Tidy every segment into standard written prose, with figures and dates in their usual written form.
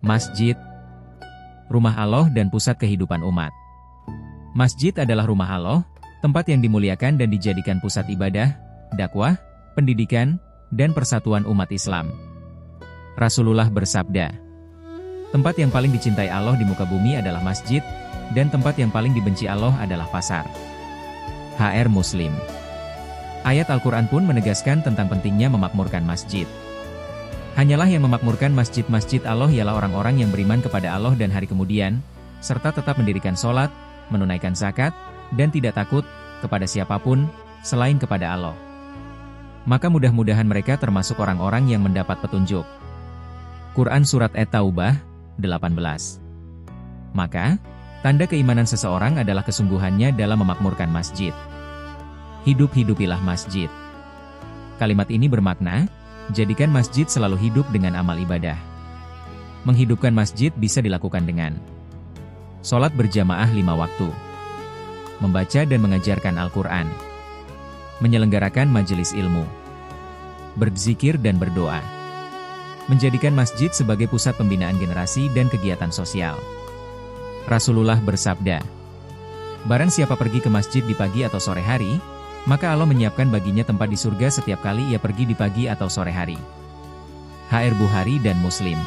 Masjid, rumah Allah dan pusat kehidupan umat. Masjid adalah rumah Allah, tempat yang dimuliakan dan dijadikan pusat ibadah, dakwah, pendidikan, dan persatuan umat Islam. Rasulullah bersabda, tempat yang paling dicintai Allah di muka bumi adalah masjid, dan tempat yang paling dibenci Allah adalah pasar. HR Muslim. Ayat Al-Quran pun menegaskan tentang pentingnya memakmurkan masjid. Hanyalah yang memakmurkan masjid-masjid Allah ialah orang-orang yang beriman kepada Allah dan hari kemudian, serta tetap mendirikan sholat, menunaikan zakat, dan tidak takut kepada siapapun selain kepada Allah. Maka mudah-mudahan mereka termasuk orang-orang yang mendapat petunjuk. Quran Surat At-Taubah, 18. Maka, tanda keimanan seseorang adalah kesungguhannya dalam memakmurkan masjid. Hidup-hidupilah masjid. Kalimat ini bermakna, jadikan masjid selalu hidup dengan amal ibadah. Menghidupkan masjid bisa dilakukan dengan sholat berjamaah 5 waktu, membaca dan mengajarkan Al-Quran, menyelenggarakan majelis ilmu, berzikir dan berdoa, menjadikan masjid sebagai pusat pembinaan generasi dan kegiatan sosial. Rasulullah bersabda, barang siapa pergi ke masjid di pagi atau sore hari, maka Allah menyiapkan baginya tempat di surga setiap kali ia pergi di pagi atau sore hari. HR Bukhari dan Muslim.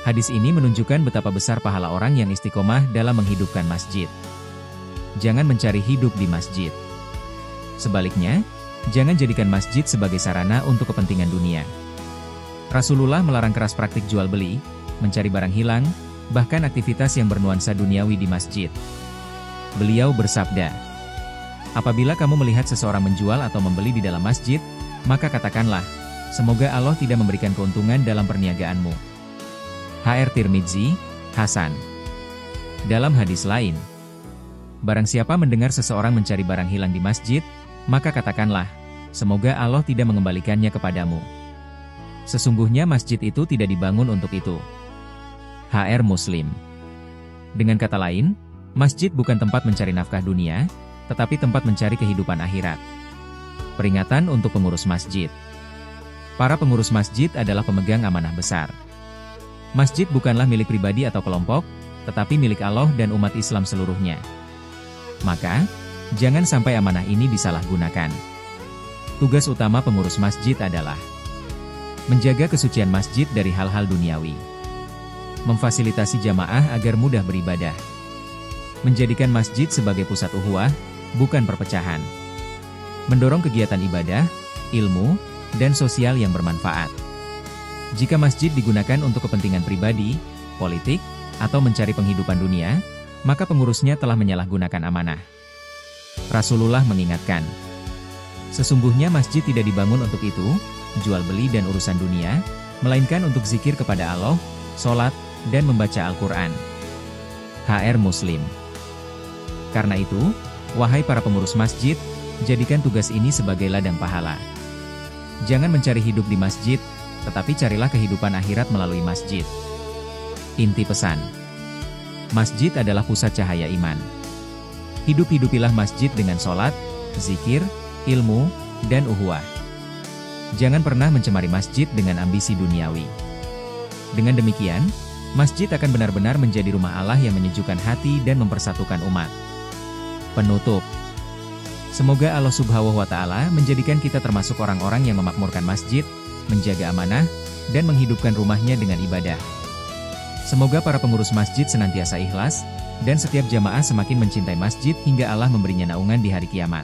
Hadis ini menunjukkan betapa besar pahala orang yang istiqomah dalam menghidupkan masjid. Jangan mencari hidup di masjid. Sebaliknya, jangan jadikan masjid sebagai sarana untuk kepentingan dunia. Rasulullah melarang keras praktik jual beli, mencari barang hilang, bahkan aktivitas yang bernuansa duniawi di masjid. Beliau bersabda, apabila kamu melihat seseorang menjual atau membeli di dalam masjid, maka katakanlah, semoga Allah tidak memberikan keuntungan dalam perniagaanmu. HR Tirmidzi, Hasan. Dalam hadis lain, barang siapa mendengar seseorang mencari barang hilang di masjid, maka katakanlah, semoga Allah tidak mengembalikannya kepadamu. Sesungguhnya masjid itu tidak dibangun untuk itu. HR Muslim. Dengan kata lain, masjid bukan tempat mencari nafkah dunia, tetapi tempat mencari kehidupan akhirat. Peringatan untuk pengurus masjid. Para pengurus masjid adalah pemegang amanah besar. Masjid bukanlah milik pribadi atau kelompok, tetapi milik Allah dan umat Islam seluruhnya. Maka, jangan sampai amanah ini disalahgunakan. Tugas utama pengurus masjid adalah menjaga kesucian masjid dari hal-hal duniawi, memfasilitasi jamaah agar mudah beribadah, menjadikan masjid sebagai pusat ukhuwah, bukan perpecahan, mendorong kegiatan ibadah, ilmu, dan sosial yang bermanfaat. Jika masjid digunakan untuk kepentingan pribadi, politik, atau mencari penghidupan dunia, maka pengurusnya telah menyalahgunakan amanah. Rasulullah mengingatkan, sesungguhnya masjid tidak dibangun untuk itu, jual beli dan urusan dunia, melainkan untuk zikir kepada Allah, sholat, dan membaca Al-Quran. HR Muslim. Karena itu, wahai para pengurus masjid, jadikan tugas ini sebagai ladang pahala. Jangan mencari hidup di masjid, tetapi carilah kehidupan akhirat melalui masjid. Inti pesan. Masjid adalah pusat cahaya iman. Hidup-hidupilah masjid dengan sholat, zikir, ilmu, dan ukhuwah. Jangan pernah mencemari masjid dengan ambisi duniawi. Dengan demikian, masjid akan benar-benar menjadi rumah Allah yang menyejukkan hati dan mempersatukan umat. Penutup. Semoga Allah Subhanahu wa Ta'ala menjadikan kita termasuk orang-orang yang memakmurkan masjid, menjaga amanah, dan menghidupkan rumahnya dengan ibadah. Semoga para pengurus masjid senantiasa ikhlas, dan setiap jamaah semakin mencintai masjid hingga Allah memberinya naungan di hari kiamat.